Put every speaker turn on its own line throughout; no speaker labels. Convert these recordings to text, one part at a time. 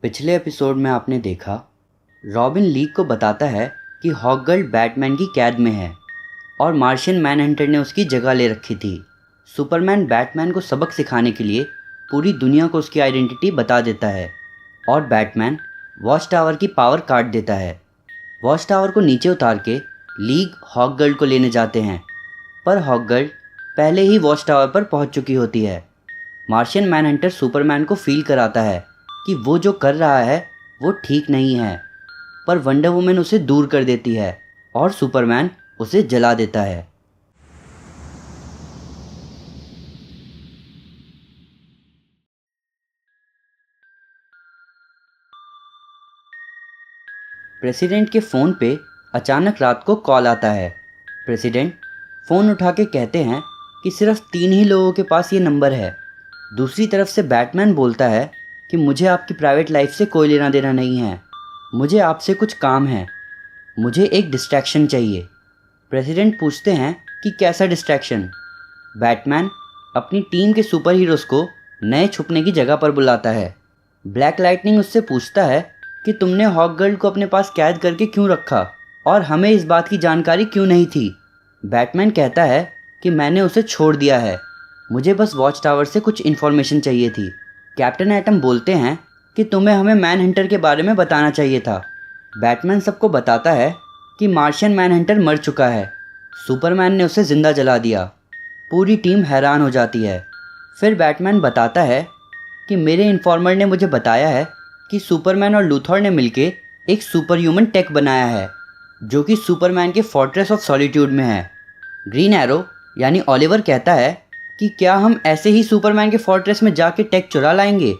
पिछले एपिसोड में आपने देखा रॉबिन लीग को बताता है कि हॉकगर्ल बैटमैन की कैद में है और मार्शियन मैनहंटर ने उसकी जगह ले रखी थी। सुपरमैन बैटमैन को सबक सिखाने के लिए पूरी दुनिया को उसकी आइडेंटिटी बता देता है और बैटमैन वॉच टावर की पावर काट देता है। वॉच टावर को नीचे उतार के लीग हॉकगर्ल को लेने जाते हैं, पर हॉकगर्ल पहले ही वॉच टावर पर पहुंच चुकी होती है। मार्शियन मैनहंटर सुपरमैन को फील कराता है कि वो जो कर रहा है वो ठीक नहीं है, पर वंडर वुमन उसे दूर कर देती है और सुपरमैन उसे जला देता है। प्रेसिडेंट के फ़ोन पे अचानक रात को कॉल आता है। प्रेसिडेंट फ़ोन उठा के कहते हैं कि सिर्फ 3 ही लोगों के पास ये नंबर है। दूसरी तरफ से बैटमैन बोलता है कि मुझे आपकी प्राइवेट लाइफ से कोई लेना देना नहीं है, मुझे आपसे कुछ काम है, मुझे एक डिस्ट्रैक्शन चाहिए। प्रेसिडेंट पूछते हैं कि कैसा डिस्ट्रैक्शन। बैटमैन अपनी टीम के सुपर हीरोज़ को नए छुपने की जगह पर बुलाता है। ब्लैक लाइटनिंग उससे पूछता है कि तुमने हॉक गर्ल को अपने पास कैद करके क्यों रखा और हमें इस बात की जानकारी क्यों नहीं थी। बैटमैन कहता है कि मैंने उसे छोड़ दिया है, मुझे बस वॉच टावर से कुछ इन्फॉर्मेशन चाहिए थी। कैप्टन एटम बोलते हैं कि तुम्हें हमें मैन हंटर के बारे में बताना चाहिए था। बैटमैन सबको बताता है कि मार्शियन मैन हंटर मर चुका है, सुपरमैन ने उसे ज़िंदा जला दिया। पूरी टीम हैरान हो जाती है। फिर बैटमैन बताता है कि मेरे इन्फॉर्मर ने मुझे बताया है कि सुपरमैन और लूथर ने मिलके एक सुपर ह्यूमन टेक बनाया है जो कि सुपरमैन के फोर्ट्रेस ऑफ सॉलिट्यूड में है। ग्रीन एरो यानी ओलिवर कहता है कि क्या हम ऐसे ही सुपरमैन के फोर्ट्रेस में जाके टेक चुरा लाएंगे।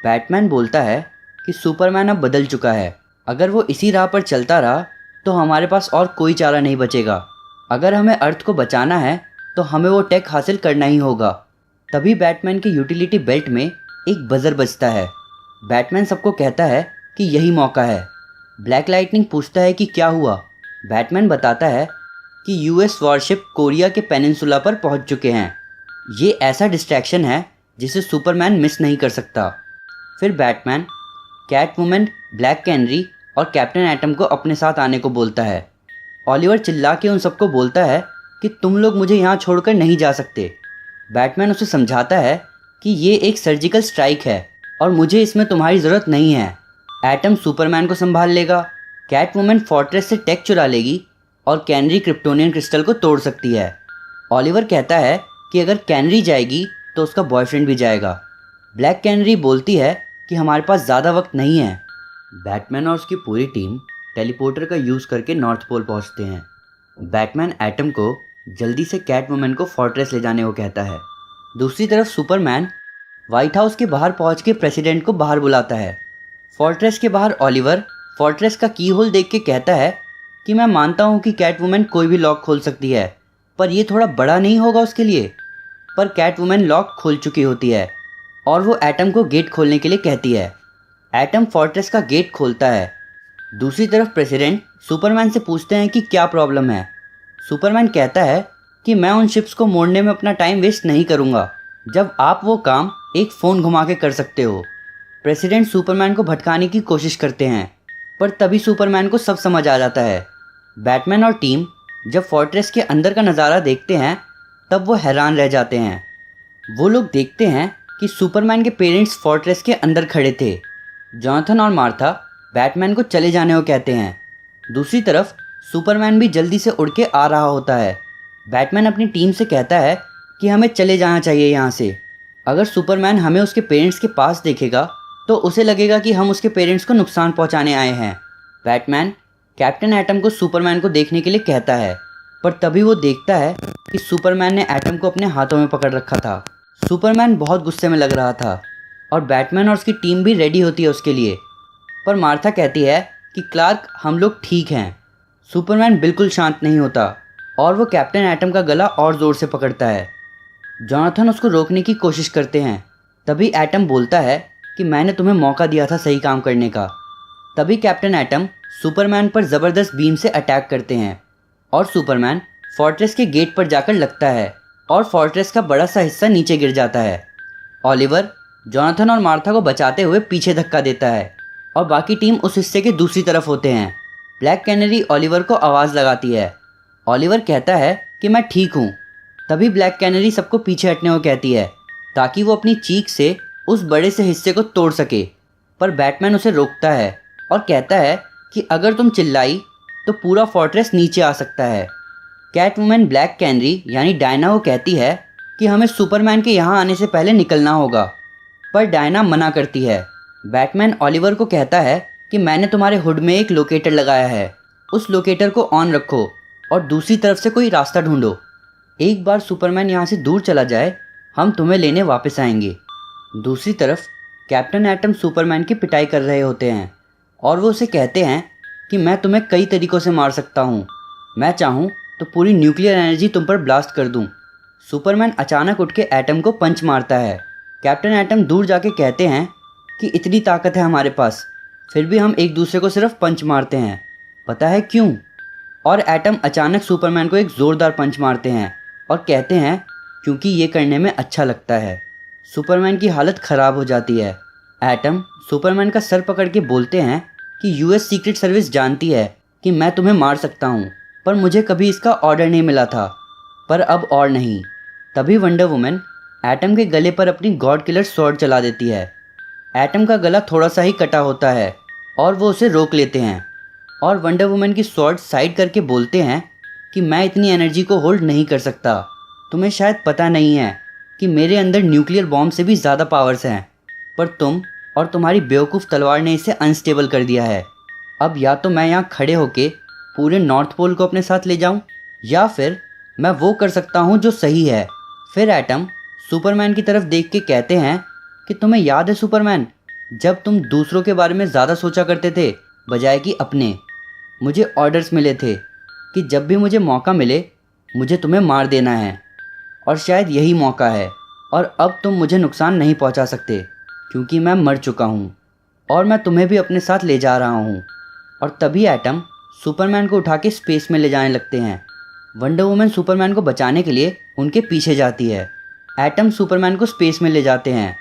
बैटमैन बोलता है कि सुपरमैन अब बदल चुका है, अगर वो इसी राह पर चलता रहा तो हमारे पास और कोई चारा नहीं बचेगा। अगर हमें अर्थ को बचाना है तो हमें वो टेक हासिल करना ही होगा। तभी बैटमैन के यूटिलिटी बेल्ट में एक बजर बजता है। बैटमैन सबको कहता है कि यही मौका है। ब्लैक लाइटनिंग पूछता है कि क्या हुआ। बैटमैन बताता है कि यूएस वॉरशिप कोरिया के पेनिनसुला पर पहुंच चुके हैं। ये ऐसा डिस्ट्रैक्शन है जिसे सुपरमैन मिस नहीं कर सकता। फिर बैटमैन कैटवुमन, ब्लैक कैनरी और कैप्टन एटम को अपने साथ आने को बोलता है। ओलिवर चिल्ला के उन सबको बोलता है कि तुम लोग मुझे यहाँ छोड़कर नहीं जा सकते। बैटमैन उसे समझाता है कि ये एक सर्जिकल स्ट्राइक है और मुझे इसमें तुम्हारी ज़रूरत नहीं है। एटम सुपरमैन को संभाल लेगा, कैटवुमन फोर्ट्रेस से टेक चुरा लेगी और कैनरी क्रिप्टोनियन क्रिस्टल को तोड़ सकती है। ओलिवर कहता है कि अगर कैनरी जाएगी तो उसका बॉयफ्रेंड भी जाएगा। ब्लैक कैनरी बोलती है कि हमारे पास ज़्यादा वक्त नहीं है। बैटमैन और उसकी पूरी टीम टेलीपोर्टर का यूज़ करके नॉर्थ पोल पहुंचते हैं। बैटमैन एटम को जल्दी से कैटवुमन को फोर्ट्रेस ले जाने को कहता है। दूसरी तरफ सुपरमैन व्हाइट हाउस के बाहर पहुंच के प्रेसिडेंट को बाहर बुलाता है। फोर्ट्रेस के बाहर ओलिवर फोर्ट्रेस का की होल देख के कहता है कि मैं मानता हूं कि कैटवुमन कोई भी लॉक खोल सकती है, पर यह थोड़ा बड़ा नहीं होगा उसके लिए। पर कैटवुमन लॉक खोल चुकी होती है और वो एटम को गेट खोलने के लिए कहती है। एटम फोर्ट्रेस का गेट खोलता है। दूसरी तरफ प्रेसिडेंट सुपरमैन से पूछते हैं कि क्या प्रॉब्लम है। सुपरमैन कहता है कि मैं उन शिप्स को मोड़ने में अपना टाइम वेस्ट नहीं करूँगा जब आप वो काम एक फ़ोन घुमा के कर सकते हो। प्रेसिडेंट सुपरमैन को भटकाने की कोशिश करते हैं, पर तभी सुपरमैन को सब समझ आ जाता है। बैटमैन और टीम जब फोर्ट्रेस के अंदर का नज़ारा देखते हैं तब वो हैरान रह जाते हैं। वो लोग देखते हैं कि सुपरमैन के पेरेंट्स फोर्ट्रेस के अंदर खड़े थे। जॉनथन और मार्था बैटमैन को चले जाने को कहते हैं। दूसरी तरफ सुपरमैन भी जल्दी से उड़ के आ रहा होता है। बैटमैन अपनी टीम से कहता है कि हमें चले जाना चाहिए यहाँ से। अगर सुपरमैन हमें उसके पेरेंट्स के पास देखेगा तो उसे लगेगा कि हम उसके पेरेंट्स को नुकसान पहुँचाने आए हैं। बैटमैन कैप्टन एटम को सुपरमैन को देखने के लिए कहता है, पर तभी वो देखता है कि सुपरमैन ने एटम को अपने हाथों में पकड़ रखा था। सुपरमैन बहुत गुस्से में लग रहा था और बैटमैन और उसकी टीम भी रेडी होती है उसके लिए, पर मार्था कहती है कि क्लार्क हम लोग ठीक हैं। सुपरमैन बिल्कुल शांत नहीं होता और वो कैप्टन एटम का गला और ज़ोर से पकड़ता है। जॉनथन उसको रोकने की कोशिश करते हैं। तभी एटम बोलता है कि मैंने तुम्हें मौका दिया था सही काम करने का। तभी कैप्टन एटम सुपरमैन पर ज़बरदस्त बीम से अटैक करते हैं और सुपरमैन फोर्ट्रेस के गेट पर जाकर लगता है और फोर्ट्रेस का बड़ा सा हिस्सा नीचे गिर जाता है। ओलिवर जॉनथन और मार्था को बचाते हुए पीछे धक्का देता है और बाकी टीम उस हिस्से के दूसरी तरफ होते हैं। ब्लैक कैनरी ओलिवर को आवाज़ लगाती है। ओलिवर कहता है कि मैं ठीक हूँ। तभी ब्लैक कैनरी सबको पीछे हटने को कहती है ताकि वो अपनी चीख से उस बड़े से हिस्से को तोड़ सके, पर बैटमैन उसे रोकता है और कहता है कि अगर तुम चिल्लाई तो पूरा फोर्ट्रेस नीचे आ सकता है। कैटवुमन ब्लैक कैनरी यानी डायना को कहती है कि हमें सुपरमैन के यहाँ आने से पहले निकलना होगा, पर डायना मना करती है। बैटमैन ओलिवर को कहता है कि मैंने तुम्हारे हुड में एक लोकेटर लगाया है, उस लोकेटर को ऑन रखो और दूसरी तरफ से कोई रास्ता ढूंढो। एक बार सुपरमैन यहाँ से दूर चला जाए, हम तुम्हें लेने वापस आएंगे। दूसरी तरफ कैप्टन एटम सुपरमैन की पिटाई कर रहे होते हैं और वो उसे कहते हैं कि मैं तुम्हें कई तरीक़ों से मार सकता हूँ, मैं चाहूँ तो पूरी न्यूक्लियर एनर्जी तुम पर ब्लास्ट कर दूँ। सुपरमैन अचानक उठ के एटम को पंच मारता है। कैप्टन एटम दूर जाके कहते हैं कि इतनी ताकत है हमारे पास, फिर भी हम एक दूसरे को सिर्फ पंच मारते हैं, पता है क्यों? और एटम अचानक सुपरमैन को एक ज़ोरदार पंच मारते हैं और कहते हैं क्योंकि ये करने में अच्छा लगता है। सुपरमैन की हालत ख़राब हो जाती है। एटम सुपरमैन का सर पकड़ के बोलते हैं कि यूएस सीक्रेट सर्विस जानती है कि मैं तुम्हें मार सकता हूँ, पर मुझे कभी इसका ऑर्डर नहीं मिला था, पर अब और नहीं। तभी वंडर वुमन एटम के गले पर अपनी गॉड किलर स्वॉर्ड चला देती है। एटम का गला थोड़ा सा ही कटा होता है और वो उसे रोक लेते हैं और वंडर वुमन की स्वॉर्ड साइड करके बोलते हैं कि मैं इतनी एनर्जी को होल्ड नहीं कर सकता। तुम्हें शायद पता नहीं है कि मेरे अंदर न्यूक्लियर बॉम्ब से भी ज़्यादा पावर्स हैं, पर तुम और तुम्हारी बेवकूफ़ तलवार ने इसे अनस्टेबल कर दिया है। अब या तो मैं यहाँ खड़े होके पूरे नॉर्थ पोल को अपने साथ ले जाऊँ, या फिर मैं वो कर सकता हूँ जो सही है। फिर एटम सुपरमैन की तरफ देख के कहते हैं कि तुम्हें याद है सुपरमैन, जब तुम दूसरों के बारे में ज़्यादा सोचा करते थे बजाय कि अपने। मुझे ऑर्डर्स मिले थे कि जब भी मुझे मौका मिले मुझे तुम्हें मार देना है, और शायद यही मौका है। और अब तुम मुझे नुकसान नहीं पहुंचा सकते क्योंकि मैं मर चुका हूं, और मैं तुम्हें भी अपने साथ ले जा रहा हूं। और तभी एटम सुपरमैन को उठा के स्पेस में ले जाने लगते हैं। वंडर वुमन सुपरमैन को बचाने के लिए उनके पीछे जाती है। एटम सुपरमैन को स्पेस में ले जाते हैं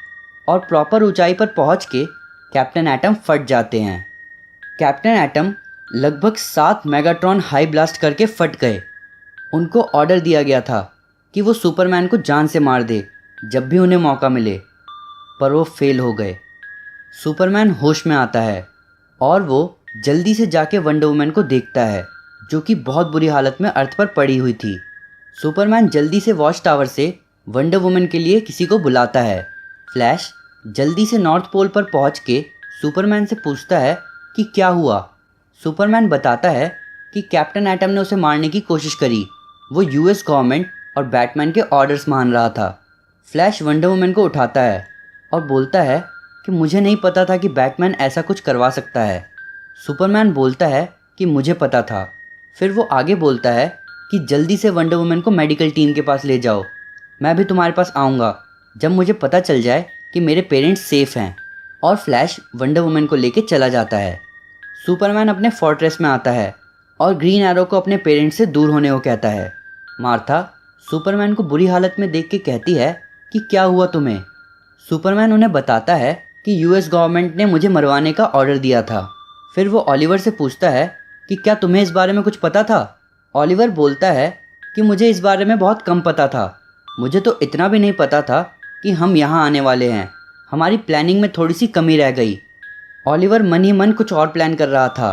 और प्रॉपर ऊंचाई पर पहुंच के कैप्टन एटम फट जाते हैं। कैप्टन एटम लगभग 7 मेगाट्रॉन हाई ब्लास्ट करके फट गए। उनको ऑर्डर दिया गया था कि वो सुपरमैन को जान से मार दे जब भी उन्हें मौका मिले, पर वो फेल हो गए। सुपरमैन होश में आता है और वो जल्दी से जाके वंडर वुमन को देखता है जो कि बहुत बुरी हालत में अर्थ पर पड़ी हुई थी। सुपरमैन जल्दी से वॉच टावर से वंडर वुमन के लिए किसी को बुलाता है। फ्लैश जल्दी से नॉर्थ पोल पर पहुंच के सुपरमैन से पूछता है कि क्या हुआ। सुपरमैन बताता है कि कैप्टन एटम ने उसे मारने की कोशिश करी, वो यूएस गवर्नमेंट और बैटमैन के ऑर्डर्स मान रहा था। फ्लैश वंडर वुमन को उठाता है और बोलता है कि मुझे नहीं पता था कि बैटमैन ऐसा कुछ करवा सकता है। सुपरमैन बोलता है कि मुझे पता था। फिर वो आगे बोलता है कि जल्दी से वंडर वुमन को मेडिकल टीम के पास ले जाओ, मैं भी तुम्हारे पास आऊँगा जब मुझे पता चल जाए कि मेरे पेरेंट्स सेफ़ हैं। और फ्लैश वंडर वुमन को लेके चला जाता है। सुपरमैन अपने फोर्ट्रेस में आता है और ग्रीन एरो को अपने पेरेंट्स से दूर होने को कहता है। मार्था सुपरमैन को बुरी हालत में देख के कहती है कि क्या हुआ तुम्हें। सुपरमैन उन्हें बताता है कि यूएस गवर्नमेंट ने मुझे मरवाने का ऑर्डर दिया था। फिर वो ओलिवर से पूछता है कि क्या तुम्हें इस बारे में कुछ पता था। ओलिवर बोलता है कि मुझे इस बारे में बहुत कम पता था, मुझे तो इतना भी नहीं पता था कि हम यहाँ आने वाले हैं, हमारी प्लानिंग में थोड़ी सी कमी रह गई। ओलिवर मन ही मन कुछ और प्लान कर रहा था।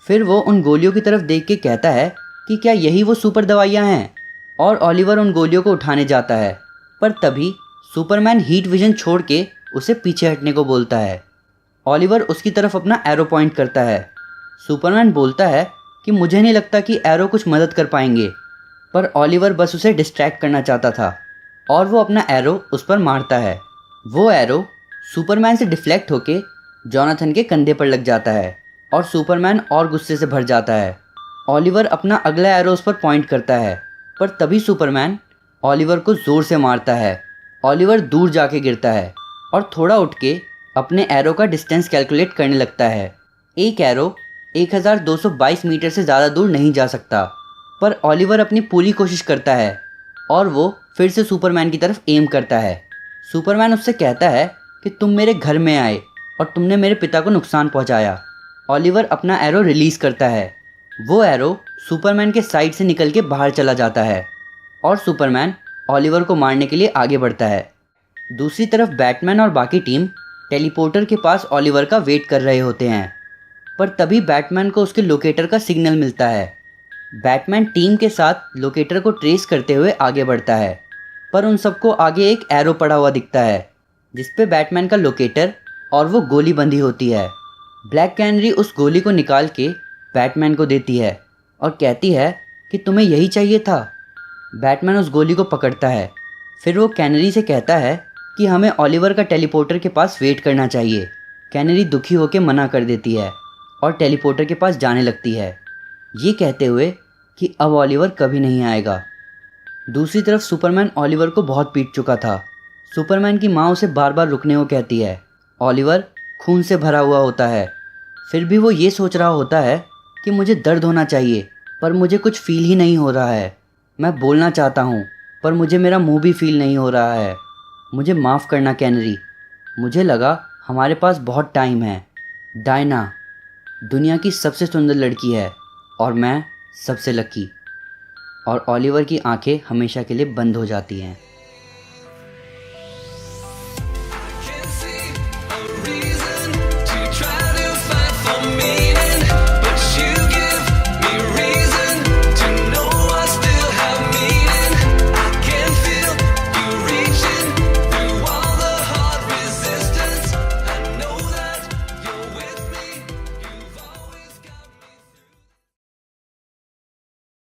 फिर वो उन गोलियों की तरफ देख के कहता है कि क्या यही वो सुपर दवाइयाँ हैं, और ओलिवर उन गोलियों को उठाने जाता है, पर तभी सुपरमैन हीट विजन छोड़ के उसे पीछे हटने को बोलता है। ओलिवर उसकी तरफ अपना एरो पॉइंट करता है। सुपरमैन बोलता है कि मुझे नहीं लगता कि एरो कुछ मदद कर पाएंगे, पर ओलिवर बस उसे डिस्ट्रैक्ट करना चाहता था और वो अपना एरो उस पर मारता है। वो एरो सुपरमैन से डिफ्लेक्ट होके जॉनथन के कंधे पर लग जाता है और सुपरमैन और गुस्से से भर जाता है। ओलिवर अपना अगला एरो उस पर पॉइंट करता है, पर तभी सुपरमैन ओलिवर को ज़ोर से मारता है। ओलिवर दूर जाके गिरता है और थोड़ा उठ के अपने एरो का डिस्टेंस कैलकुलेट करने लगता है। एक एरो 1222 मीटर से ज़्यादा दूर नहीं जा सकता, पर ओलिवर अपनी पूरी कोशिश करता है और वो फिर से सुपरमैन की तरफ एम करता है। सुपरमैन उससे कहता है कि तुम मेरे घर में आए और तुमने मेरे पिता को नुकसान पहुंचाया। ऑलिवर अपना एरो रिलीज़ करता है। वो एरो सुपरमैन के साइड से निकल के बाहर चला जाता है और सुपरमैन ऑलिवर को मारने के लिए आगे बढ़ता है। दूसरी तरफ बैटमैन और बाकी टीम टेलीपोर्टर के पास ऑलिवर का वेट कर रहे होते हैं, पर तभी बैटमैन को उसके लोकेटर का सिग्नल मिलता है। बैटमैन टीम के साथ लोकेटर को ट्रेस करते हुए आगे बढ़ता है, पर उन सबको आगे एक एरो पड़ा हुआ दिखता है जिस पे बैटमैन का लोकेटर और वो गोली बंधी होती है। ब्लैक कैनरी उस गोली को निकाल के बैटमैन को देती है और कहती है कि तुम्हें यही चाहिए था। बैटमैन उस गोली को पकड़ता है। फिर वो कैनरी से कहता है कि हमें ऑलिवर का टेलीपोर्टर के पास वेट करना चाहिए। कैनरी दुखी होकर मना कर देती है और टेलीपोर्टर के पास जाने लगती है, ये कहते हुए कि अब ऑलिवर कभी नहीं आएगा। दूसरी तरफ सुपरमैन ऑलिवर को बहुत पीट चुका था। सुपरमैन की माँ उसे बार बार रुकने को कहती है। ऑलिवर खून से भरा हुआ होता है, फिर भी वो ये सोच रहा होता है कि मुझे दर्द होना चाहिए, पर मुझे कुछ फील ही नहीं हो रहा है। मैं बोलना चाहता हूँ, पर मुझे मेरा मुंह भी फील नहीं हो रहा है। मुझे माफ़ करना कैनरी, मुझे लगा हमारे पास बहुत टाइम है। डायना दुनिया की सबसे सुंदर लड़की है और मैं सबसे लकी। और ऑलिवर की आंखें हमेशा के लिए बंद हो जाती हैं।